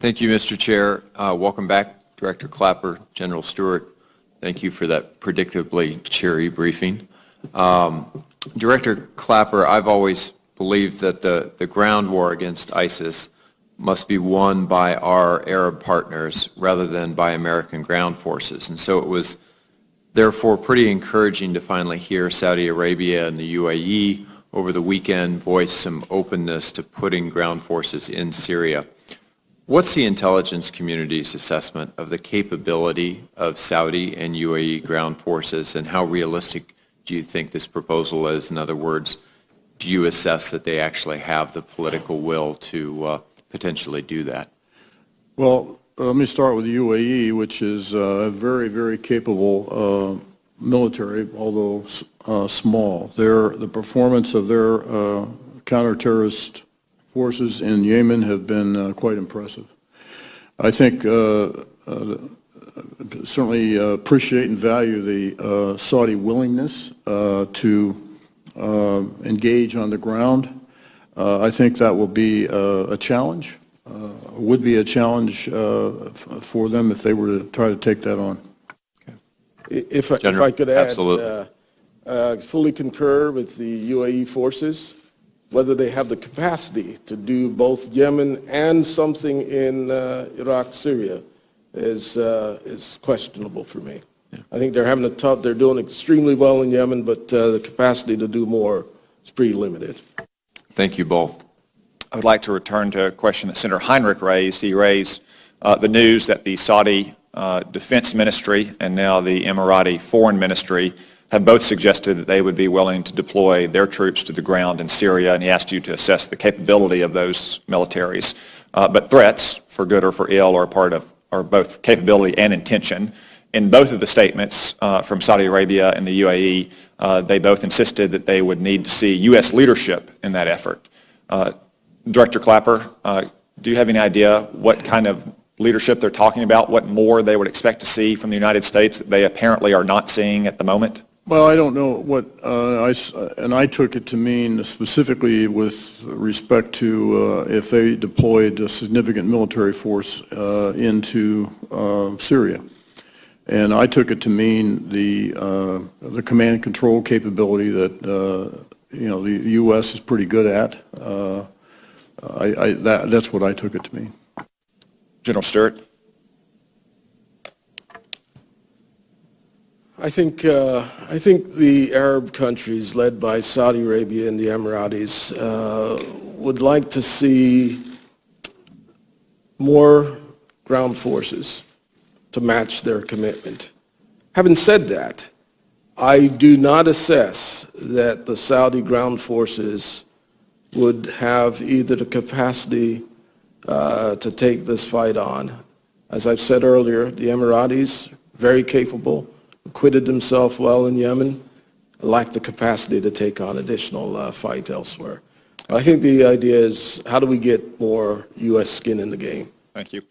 Thank you, Mr. Chair. Welcome back, Director Clapper, General Stewart. Thank you for that predictably cheery briefing. Director Clapper, I've always believed that the ground war against ISIS must be won by our Arab partners rather than by American ground forces. And so it was therefore pretty encouraging to finally hear Saudi Arabia and the UAE over the weekend voice some openness to putting ground forces in Syria. What's the intelligence community's assessment of the capability of Saudi and UAE ground forces, and how realistic do you think this proposal is? In other words, do you assess that they actually have the political will to potentially do that? Well, let me start with the UAE, which is a very, very capable military, although small. The performance of their counter-terrorist forces in Yemen have been quite impressive. I think certainly appreciate and value the Saudi willingness to engage on the ground. I think that will be a challenge, would be a challenge for them if they were to try to take that on. Okay. If I could add, fully concur with the UAE forces. Whether they have the capacity to do both Yemen and something in Iraq, Syria is questionable for me. Yeah. I think they're doing extremely well in Yemen, but the capacity to do more is pretty limited. Thank you both. I would like to return to a question that Senator Heinrich raised. He raised the news that the Saudi Defense Ministry and now the Emirati Foreign Ministry have both suggested that they would be willing to deploy their troops to the ground in Syria, and he asked you to assess the capability of those militaries. But threats, for good or for ill, are both capability and intention. In both of the statements from Saudi Arabia and the UAE, they both insisted that they would need to see U.S. leadership in that effort. Director Clapper, do you have any idea what kind of leadership they're talking about, what more they would expect to see from the United States that they apparently are not seeing at the moment? Well, I don't know what, I took it to mean specifically with respect to if they deployed a significant military force into Syria. And I took it to mean the command and control capability that, the U.S. is pretty good at. That's what I took it to mean. General Stewart. I think the Arab countries led by Saudi Arabia and the Emiratis would like to see more ground forces to match their commitment. Having said that, I do not assess that the Saudi ground forces would have either the capacity to take this fight on. As I've said earlier, the Emiratis, very capable, acquitted themselves well in Yemen, lack the capacity to take on additional fight elsewhere. I think the idea is, how do we get more U.S. skin in the game? Thank you.